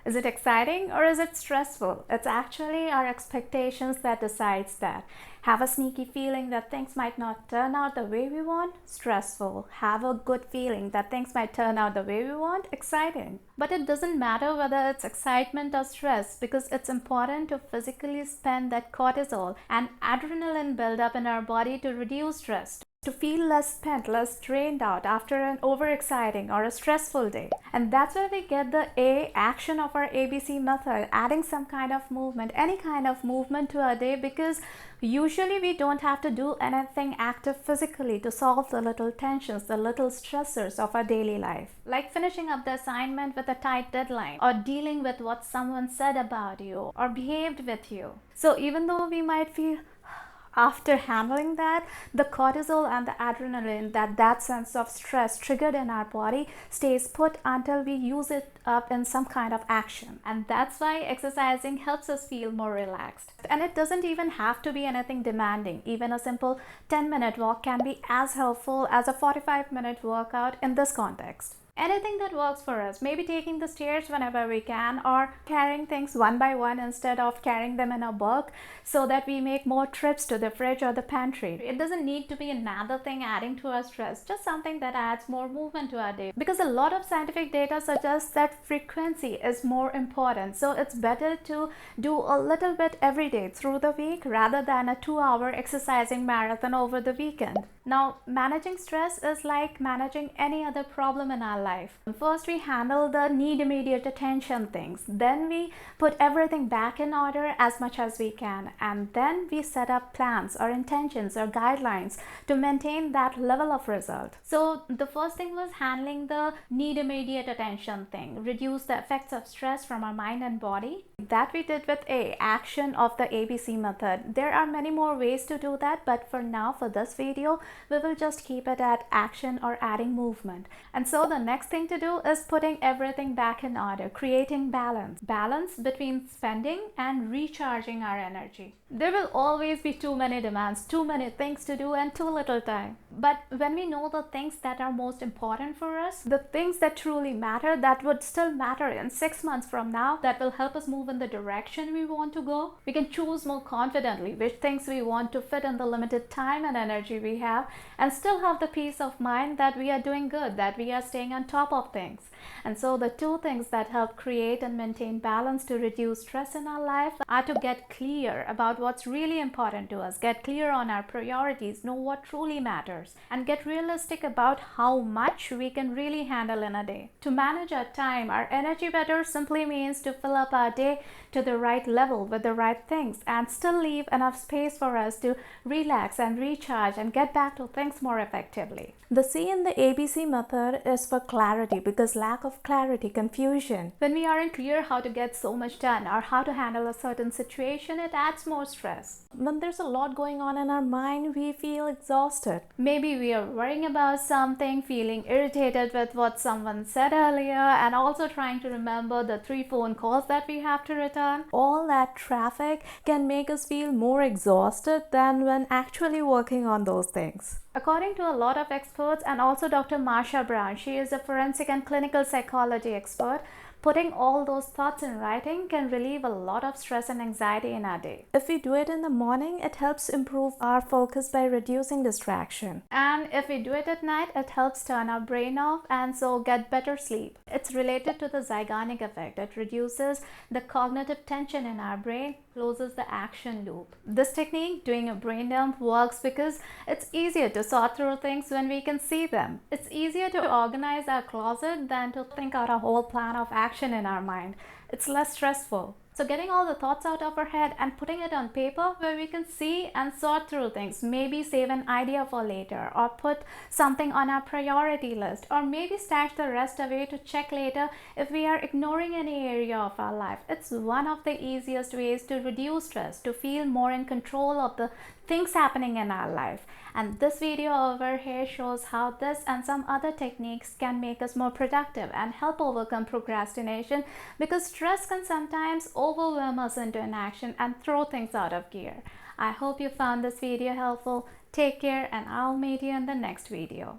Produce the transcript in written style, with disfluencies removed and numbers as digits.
Is it exciting or is it stressful? It's actually our expectations that decides that. Have a sneaky feeling that things might not turn out the way we want? Stressful. Have a good feeling that things might turn out the way we want? Exciting. But it doesn't matter whether it's excitement or stress, because it's important to physically spend that cortisol and adrenaline buildup in our body to reduce stress, to feel less spent, less drained out after an overexciting or a stressful day. And that's where we get the A action of our ABC method, adding some kind of movement, any kind of movement to our day, because usually we don't have to do anything active physically to solve the little tensions, the little stressors of our daily life. Like finishing up the assignment with a tight deadline, or dealing with what someone said about you or behaved with you. So even though we might feel after handling that, the cortisol and the adrenaline, that sense of stress triggered in our body, stays put until we use it up in some kind of action. And that's why exercising helps us feel more relaxed. And it doesn't even have to be anything demanding. Even a simple 10-minute walk can be as helpful as a 45-minute workout in this context. Anything that works for us, maybe taking the stairs whenever we can, or carrying things one by one instead of carrying them in a bulk, so that we make more trips to the fridge or the pantry. It doesn't need to be another thing adding to our stress, just something that adds more movement to our day. Because a lot of scientific data suggests that frequency is more important. So it's better to do a little bit every day through the week rather than a 2-hour exercising marathon over the weekend. Now, managing stress is like managing any other problem in our life. First, we handle the need immediate attention things. Then we put everything back in order as much as we can. And then we set up plans or intentions or guidelines to maintain that level of result. So the first thing was handling the need immediate attention thing. Reduce the effects of stress from our mind and body. That we did with A, action of the ABC method. There are many more ways to do that, but for now, for this video, we will just keep it at action or adding movement. And so the next thing to do is putting everything back in order, creating balance. Balance between spending and recharging our energy. There will always be too many demands, too many things to do, and too little time. But when we know the things that are most important for us, the things that truly matter, that would still matter in 6 months from now, that will help us move in the direction we want to go, we can choose more confidently which things we want to fit in the limited time and energy we have, and still have the peace of mind that we are doing good, that we are staying on top of things. And so the two things that help create and maintain balance to reduce stress in our life are to get clear about what's really important to us, get clear on our priorities, know what truly matters, and get realistic about how much we can really handle in a day. To manage our time, our energy better simply means to fill up our day to the right level with the right things, and still leave enough space for us to relax and recharge and get back to things more effectively. The C in the ABC method is for clarity, because lack of clarity, confusion. When we aren't clear how to get so much done or how to handle a certain situation, it adds more stress. When there's a lot going on in our mind, we feel exhausted. Maybe we are worrying about something, feeling irritated with what someone said earlier, and also trying to remember the 3 phone calls that we have to return. All that traffic can make us feel more exhausted than when actually working on those things. According to a lot of experts, and also Dr. Marsha Brown, she is a forensic and clinical psychology expert, putting all those thoughts in writing can relieve a lot of stress and anxiety in our day. If we do it in the morning, it helps improve our focus by reducing distraction. And if we do it at night, it helps turn our brain off and so get better sleep. It's related to the Zeigarnik effect. It reduces the cognitive tension in our brain, closes the action loop. This technique, doing a brain dump, works because it's easier to sort through things when we can see them. It's easier to organize our closet than to think out a whole plan of action in our mind. It's less stressful. So getting all the thoughts out of our head and putting it on paper where we can see and sort through things, maybe save an idea for later, or put something on our priority list, or maybe stash the rest away to check later if we are ignoring any area of our life. It's one of the easiest ways to reduce stress, to feel more in control of the things happening in our life. And this video over here shows how this and some other techniques can make us more productive and help overcome procrastination, because stress can sometimes overwhelm us into inaction and throw things out of gear. I hope you found this video helpful. Take care, and I'll meet you in the next video.